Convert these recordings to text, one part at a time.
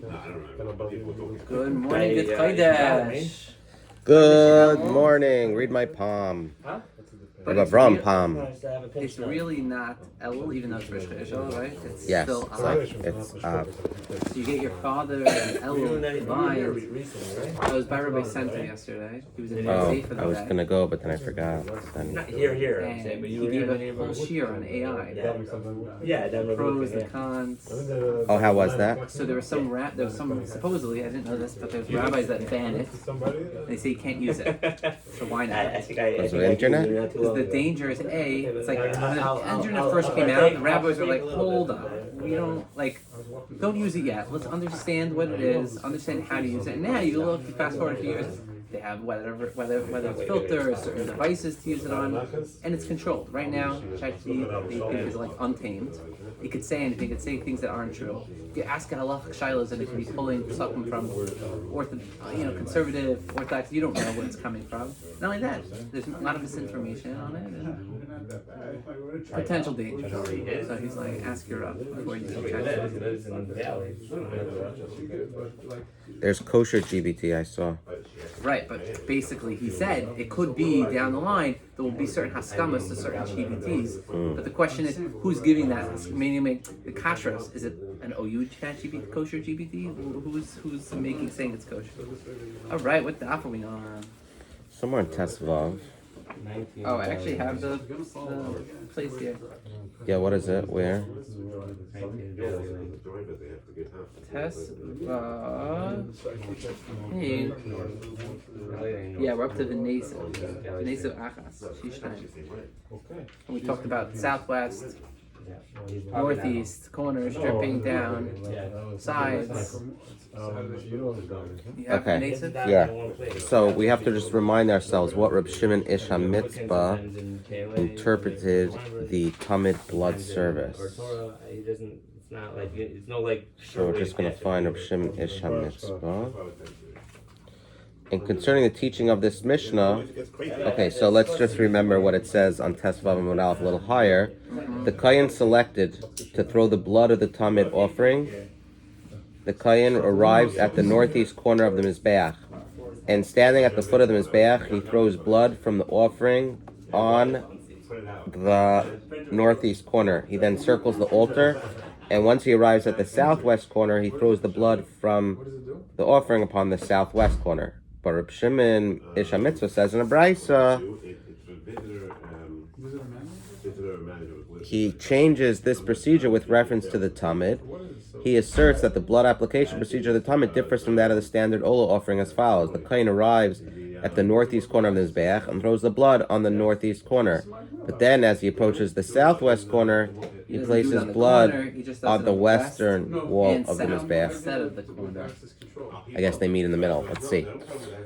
Good morning, good Chodesh. Good morning. Read my palm. But Palm. it's really not Elul, even though it's Rosh Chodesh, right? It's Yes, still it's like it's So you get your father and Elul combined. I was by Rabbi Center yesterday. He was in D.C. for the I was day. gonna go, but then I forgot. Not here. And he gave a whole shiur on AI. The pros, the cons. Oh, how was that? So there was some supposedly, I didn't know this, but there's rabbis that ban it. They say you can't use it. So why not? Was it internet? The danger is it's like when the internet first came out, the rabbis were like, hold on, we don't use it yet. Let's understand what it is, understand how to use it. And now you fast forward a few years, they have whether it's filters, certain devices to use it on, and it's controlled. Right now, ChatGPT they think is like untamed. It could say anything. It could say things that aren't true. If you ask a halachic shilos, and it could be pulling something from conservative, orthodox. You don't know where it's coming from. Not only that, there's a lot of misinformation on it. And potential danger. So he's like, ask your Rav before you do There's kosher GBT I saw. Right, but basically he said it could be down the line there will be certain haskamas to certain GBTs. But the question is, who's giving that? Meaning, the kashrus, is it an OU GBT, kosher GBT? Who's saying it's kosher? All right, what daf are we on? Somewhere in Tesvav. Oh, I actually have the place here. Yeah, what is it? Where? Yeah, we're up to the V'nesav Achas, Shishtaim. And we talked about southwest, northeast, corners, dripping down, sides. Okay. Yeah. So we have to just remind ourselves what Reb Shimon Ish HaMitzvah interpreted the Tamid blood service. So we're just going to find Reb Shimon Ish HaMitzvah. And concerning the teaching of this Mishnah, okay, so let's just remember what it says on Tesvav and Aleph a little higher. The Kayan selected to throw the blood of the Tamid offering. The Kayan arrives at the northeast corner of the Mizbeach, and standing at the foot of the Mizbeach, he throws blood from the offering on the northeast corner. He then circles the altar, and once he arrives at the southwest corner, he throws the blood from the offering upon the southwest corner. But Reb Shimon Ish HaMitzvah says in a brayso, he changes this procedure with reference to the Tamid. He asserts that the blood application procedure of the Tamid differs from that of the standard Ola offering as follows. The Kohen arrives at the northeast corner of the Mizbeach and throws the blood on the northeast corner. But then, as he approaches the southwest corner, he places blood on the western wall of the Mizbeach. I guess they meet in the middle. Let's see.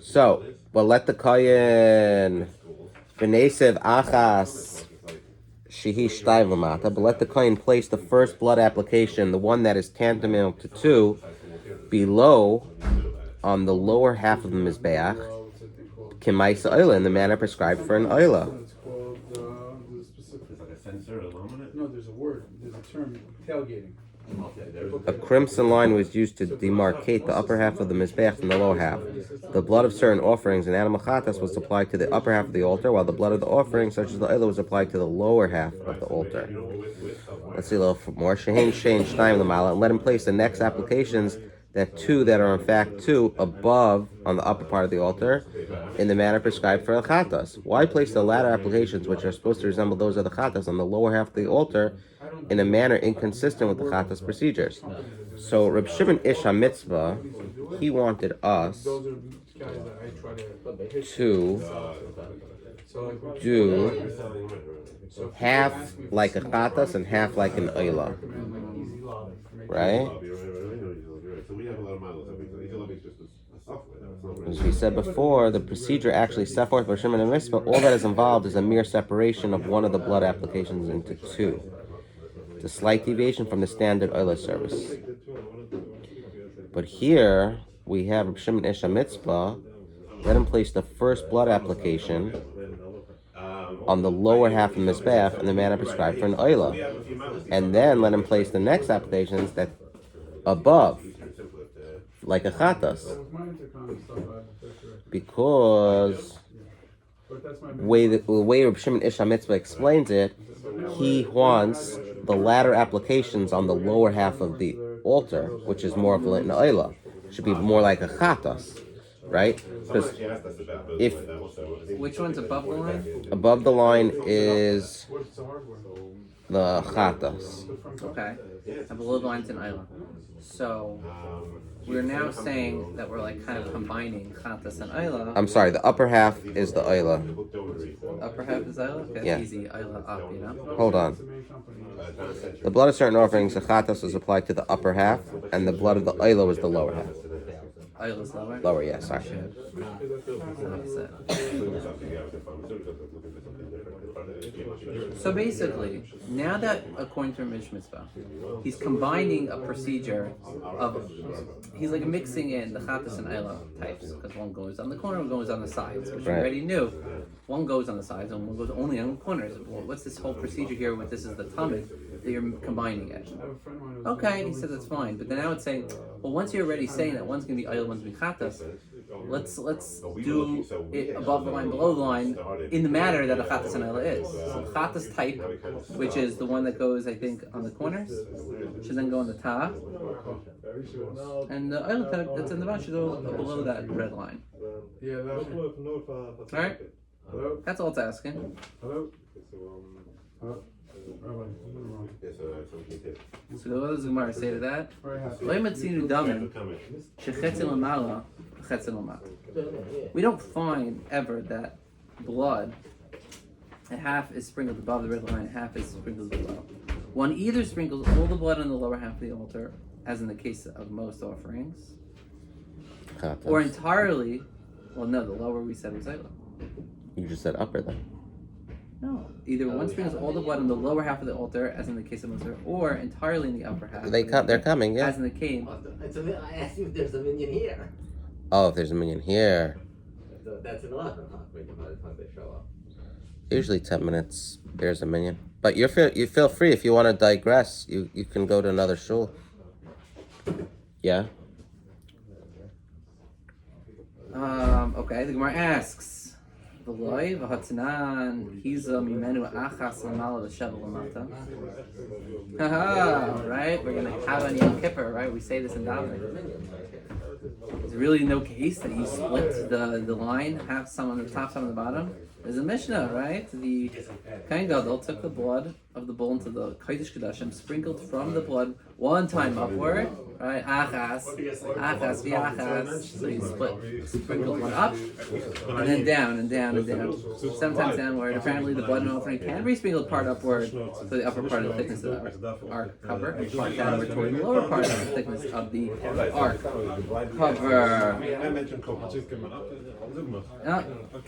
So, let the Kohen V'nesav Achas Shehi Shtayv Lamata, but let the Kohen place the first blood application, the one that is tantamount to 2, below on the lower half of the Mizbeach, Kimaisa Oila, in the manner prescribed for an Oila. No, there's a word, there's a term, tailgating. A crimson line was used to demarcate the upper half of the Mizbeach from the lower half. The blood of certain offerings and animal chatas was applied to the upper half of the altar, while the blood of the offering, such as the oil, was applied to the lower half of the altar. Let's see a little more. Shehin Shein Shnayim Lamala, and let him place the next applications, that 2 that are in fact 2 above on the upper part of the altar, in the manner prescribed for the chatas. Why place the latter applications, which are supposed to resemble those of the chatas, on the lower half of the altar in a manner inconsistent with the chatas procedures? So Reb Shimon Ish HaMitzvah, he wanted us to do half like a chatas and half like an oila, right? As we said before, the procedure actually set forth by Shimon and Mitzvah, all that is involved is a mere separation of one of the blood applications into 2. It's a slight deviation from the standard oila service. But here, we have Shimon Ish HaMitzvah, let him place the first blood application on the lower half of the Mizbeach in the manner prescribed for an oila. And then let him place the next applications that above like a chatas. That was my intercom stuff. That's right. Because But that's my the way Reb Shimon Ish HaMitzvah explains it, he wants the latter applications on the lower half of the altar, which is more of an oila. Should be more like a chatas, right? Because if Which one's above the line? above the line is What's the hardware? the chatas. Okay. And below the line's an island. So we're now saying that we're like kind of combining chatas and isla. I'm sorry, the upper half is the oila. Upper half is isla? Okay, Yeah. easy. Isla up, you know? Hold on. It's the main company. The blood of certain offerings, the chatas is applied to the upper half, and the blood of the oila is the lower half. Isla's lower? Lower, yeah, sorry. Opposite. So basically, now that according to Mish Mitzvah, he's combining a procedure of, he's like mixing in the chatas and Eilah types, because one goes on the corner, one goes on the sides, which we Right. already knew. One goes on the sides and one goes only on the corners. Well, what's this whole procedure here with this is the Talmud that you're combining it? I have a friend of mine who's Okay, he said that's fine, but then I would say, well, once you're already saying that one's going to be Eilah, one's going to be chatas, let's do it above the line, below the line, in the manner that a chatas and Eilah is. So the chatas type, which is the one that goes, I think, on the corners, should then go on the top, and the Eilah type that's in the bottom should go below that red line. Yeah, that's All right, Hello? that's all it's asking. Hello? Hello? Rabbi, something wrong. So what does the Gemara say to that? Very happy. Lo yimatzinu damin shechetzin lamala v'chetzin lamata. We don't find ever that blood, a half is sprinkled above the red line, half is sprinkled below. One either sprinkles all the blood on the lower half of the altar, as in the case of most offerings, or Chatas. entirely, well no, the lower we said was Eilah. You just said upper then. No, either one sprinkles all the blood on the lower half of the altar, as in the case of Moshe, or entirely in the upper half. They're coming, yeah. As in the case. I asked you if there's a minion here. Oh, if there's a minion here, That's an 11 o'clock by the time they show up. usually 10 minutes, there's a minion. But you feel free if you want to digress, you can go to another shul. Yeah? Okay, the Gemara asks, V'loi v'hatzanan hiza mimenu achas l'mala v'shevel l'mata. Haha, right? We're gonna have on Yom Kippur, right? We say this in davening. There's really no case that you split the line, half some on the top, some on the bottom. There's a Mishnah, right? The Kohen Gadol took the blood of the bull into the Chodesh Kodashim, sprinkled from the blood one time upward, right? Achas, v'achas. So he sprinkled one up, and then down, and down, and down. Sometimes downward. Apparently the blood and offering can be sprinkled part upward to the upper part of the thickness of the ark cover, and part downward toward the lower part of the thickness of the ark cover.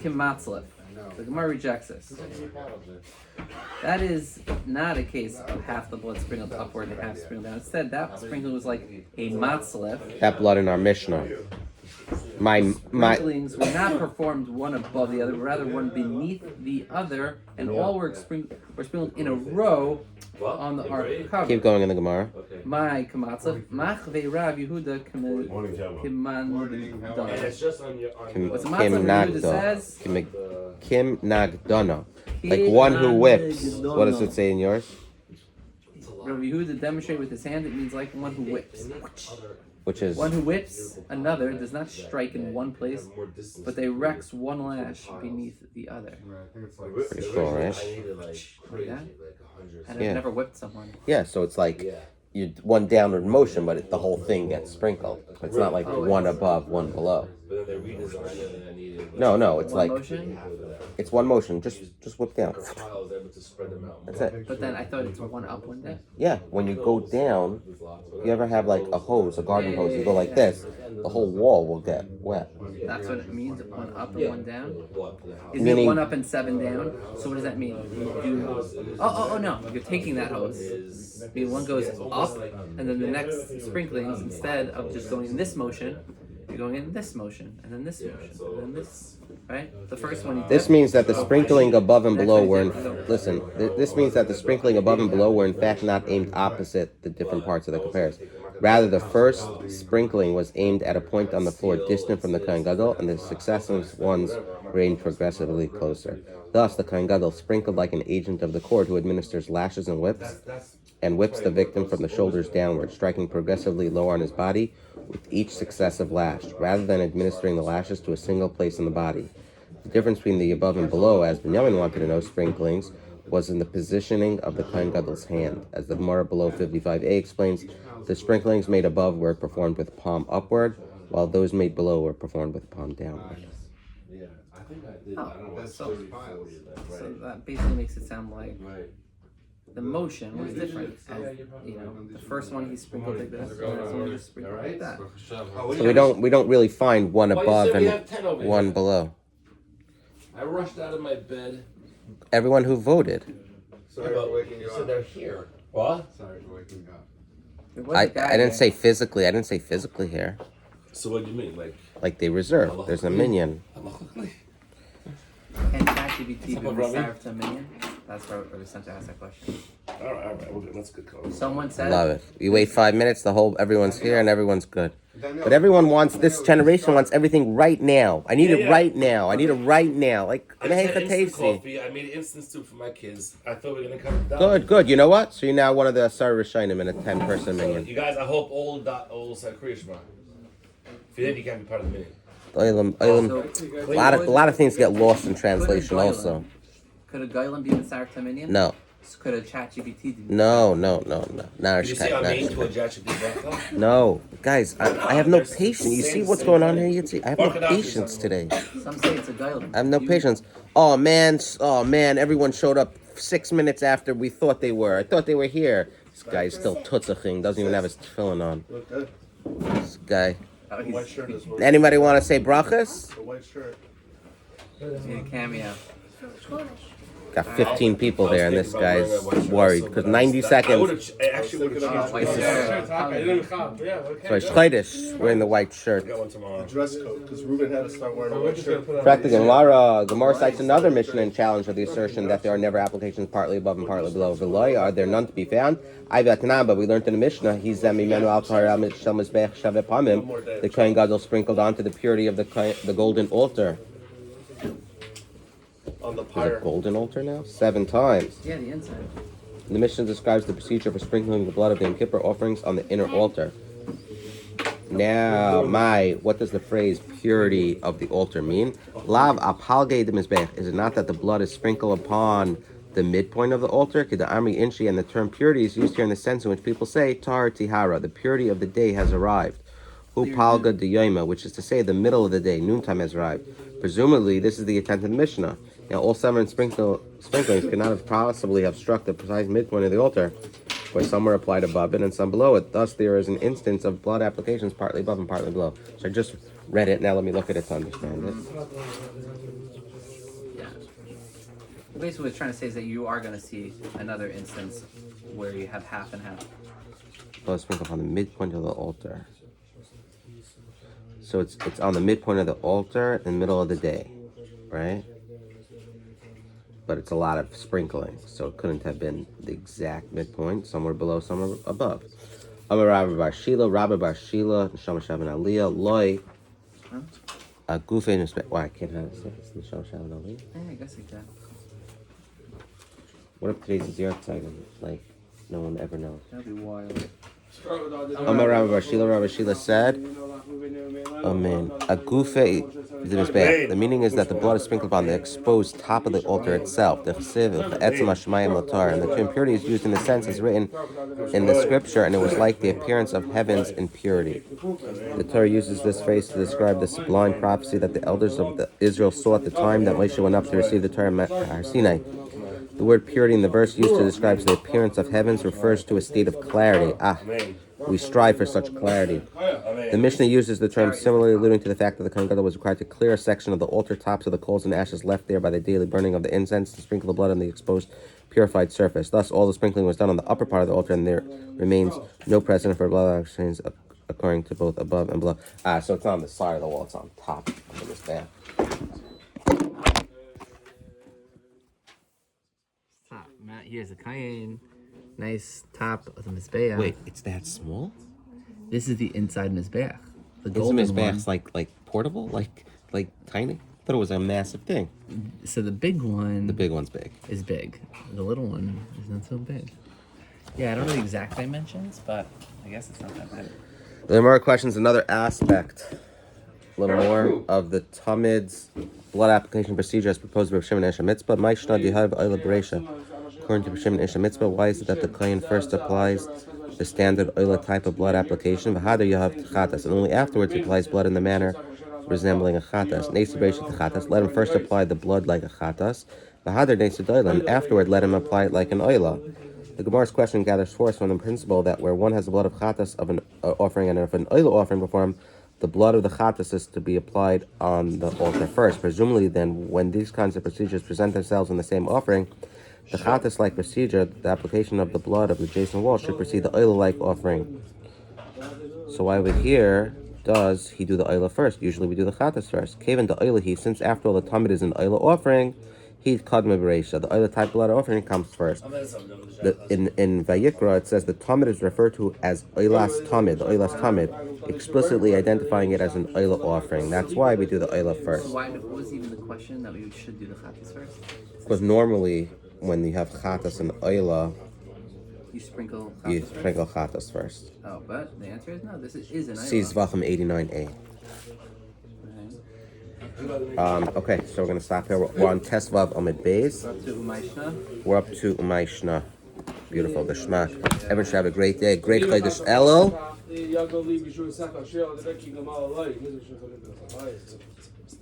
Kimatzlef. The Gemara rejects this. That is not a case of half the blood sprinkled upward and half sprinkled down. Instead, that sprinkle was like a matzlef. That blood in our Mishnah. My Sprinklings were not performed one above the other, but rather one beneath the other, and all were sprinkled in a row on the ark cover. keep going in the Gemara. My kamatzlef, machve Rav Yehuda kiman. It's just on your What's the Kim matzlef Yehuda Nagdo. says? Kim Nagdono. Like one who whips. What does it say in yours? Rav Yehuda demonstrated with his hand, it means like one who whips. Which is One who whips another does not strike in one place, but they wrecks one lash beneath the other. pretty cool, right? Yeah? And Yeah. I've never whipped someone. Yeah, so it's like you one downward motion, but the whole thing gets sprinkled. It's not like one above, one below. But then they redesigned it and I needed. No, it's One like motion, it's one motion. Just whip down. That's why I was able to spread them out. That's it. but then I thought it's one up, one down. Yeah, when you go down, you ever have like a hose, a garden hose, you go like this, the whole wall will get wet. That's what it means, one up and one down. Is it Meaning- one up and seven down? So what does that mean? Oh no, you're taking that hose. I mean, one goes up, and then the next sprinklings, instead of just going in this motion, you're going in this motion, and then this motion, and then this, right? The first one you This dip. means that the sprinkling above and below were this means that the sprinkling above and below were in fact not aimed opposite the different parts of the comparison. Rather, the first sprinkling was aimed at a point on the floor distant from the Kohen Gadol, and the successive ones ranged progressively closer. Thus, the Kohen Gadol sprinkled like an agent of the court who administers lashes and whips the victim from the shoulders downward, striking progressively lower on his body with each successive lash, rather than administering the lashes to a single place in the body. The difference between the above and below, as Benjamin wanted to know, sprinklings, was in the positioning of the Kohen Gadol's hand. As the Gemara below 55a explains, the sprinklings made above were performed with palm upward, while those made below were performed with palm downward. Yeah, I think I did. Oh, I don't know. so- 30, 40, like, So right. that basically makes it sound like Right. the motion was different. The first one he sprinkled like this, and the next one he sprinkled like that. So we don't really find one Well, you above said we and have 10 over one here. below. I rushed out of my bed. Everyone who voted. Sorry for waking you up. So they're here. What? Sorry for waking you up. There was I a guy didn't there. say physically. I didn't say physically here. So what do you mean? Like they reserve. There's a minion. Can ChatGPT be What's up, reserved to a minion? That's why we sent to ask that question. All right. We're good. That's good call. Someone said, Love it. You wait 5 minutes, everyone's here and everyone's good. But everyone wants, this generation wants everything right now. I need it right now. I need it right now. Like, I just had instant tasty. coffee. I made instant soup for my kids. I thought we were gonna come down. Good. You know what? So you're now one of the Sarah Rishonim in a 10-person minion. You guys, I hope all said Kriya Shema. If you did, you can't be part of the minion. A lot of things get lost in translation also. Could a Goylem be the to a minion? No. Could a ChatGPT be? No. Did you say I'm mean to a judge? No. Guys, I have no patience. You see what's going on here, Yitzi? I have no patience today. Some say it's a Goylem. I have no patience. Oh man, everyone showed up 6 minutes after we thought they were. I thought they were here. This guy is still tutzaching, doesn't even have his tefillin on. This guy. Oh, he's Anybody want to say brachas? The white shirt. a cameo. Got 15 people there, and this guy's worried because 90 seconds. I actually would have White shirt. So it's Chodesh wearing the white shirt. got one tomorrow. Dress code, because Ruben had to start wearing a white shirt. Practically, Gemara cites another Mishnah in challenge for the assertion that there are never applications partly above and partly below. V'loy, are there none to be found? But we learned in the Mishnah, he's Mimenu al Tahar Shel Mizbech Shaveh Pamim. The Kohen Gadol sprinkled onto the purity of the golden altar. On the Is it pyre. golden altar now? 7 times. Yeah, the inside. The Mishnah describes the procedure for sprinkling the blood of the Yom Kippur offerings on the inner altar. Now, what does the phrase purity of the altar mean? Lav apalge de mizbech. Is it not that the blood is sprinkled upon the midpoint of the altar? Kida amri inshi, and the term purity is used here in the sense in which people say tar tihara, the purity of the day has arrived. Hu palga de Yoma, which is to say the middle of the day, noontime has arrived. Presumably, this is the intent of the Mishnah. Now, all 7 sprinklings could not have possibly have struck the precise midpoint of the altar, for some were applied above it and some below it. Thus, there is an instance of blood applications partly above and partly below. So I just read it. Now let me look at it to understand it. Yeah. Basically, what it's trying to say is that you are going to see another instance where you have half and half. Blood sprinkled upon the midpoint of the altar. So it's on the midpoint of the altar in the middle of the day, right? But it's a lot of sprinkling, so it couldn't have been the exact midpoint. Some were below, some were above. Amar Rabbi Bar Shila, Neshama Shavan Aliyah, Loi, Gufe Nespet. Why I can't have it? It's Neshama Shavan Aliyah. Yeah, I guess like that. What if today's zero second? Like, no one ever knows. That'd be wild. Amar Rabbi Shila said, Amen. Agufe the meaning is that the blood is sprinkled upon the exposed top of the altar itself. The chesiv, the etzem hashemayim latar, and the term purity is used in the sense as written in the scripture, and it was like the appearance of heavens in purity. The Torah uses this phrase to describe the sublime prophecy that the elders of Israel saw at the time that Moshe went up to receive the Torah at Har Sinai. The word purity in the verse used to describe the appearance of heavens refers to a state of clarity. We strive for such clarity. The Mishnah uses the term similarly, alluding to the fact that the Kohen Gadol was required to clear a section of the altar tops of the coals and ashes left there by the daily burning of the incense and sprinkle the blood on the exposed, purified surface. Thus, all the sprinkling was done on the upper part of the altar, and there remains no precedent for blood exchange occurring to both above and below. So it's not on the side of the wall; it's on top of this bath. Top. Matt, here's a Kayin. Nice top of the Mizbeah. Wait, it's that small? This is the inside Mizbeach. The Isn't golden Mizbeach's one. like portable, like tiny? I thought it was a massive thing. So the big one. The big one's big. Is big. The little one is not so big. Yeah, I don't know the exact dimensions, but I guess it's not that big. There are more questions. Another aspect, a little more of the Talmud's blood application procedure as proposed by Shimon Isha Mitzvah. Ma'ishna dihav oila bereisha. According to Shimon Isha Mitzvah, why is it that the kohen first applies the standard oila type of blood application? V'hadar yahav chatas, and only afterwards he applies blood in the manner resembling a chatas. Nesi bereisha chatas. Let him first apply the blood like a chatas. V'hadar nesi doila, and afterward let him apply it like an oila. The Gemara's question gathers force from the principle that where one has the blood of chatas of an offering and if an oila offering performed, the blood of the chatas is to be applied on the altar first. Presumably, then, when these kinds of procedures present themselves in the same offering, the chatas-like procedure, the application of the blood of the adjacent wall, should precede the oila-like offering. So why over here does he do the oila first? Usually we do the chatas first. Kaven the oila, since after all the tamid is an oila offering, he's kadma bereisha. The oila type blood offering comes first. In Vayikra, it says the tamid is referred to as oilas tamid, explicitly identifying it as an oila offering. That's why we do the oila first. So why was even the question that we should do the chatas first? Because normally, when you have chatas and oila, You sprinkle you chatas sprinkle chatas first. Oh, but the answer is no. This is an See oila. Zvachim 89a. Okay, so we're going to stop here. We're on Tesvav Amid Beis. We're up to Umayshna. Beautiful, the Shema. Everyone should have a great day. Great Chodesh Elul.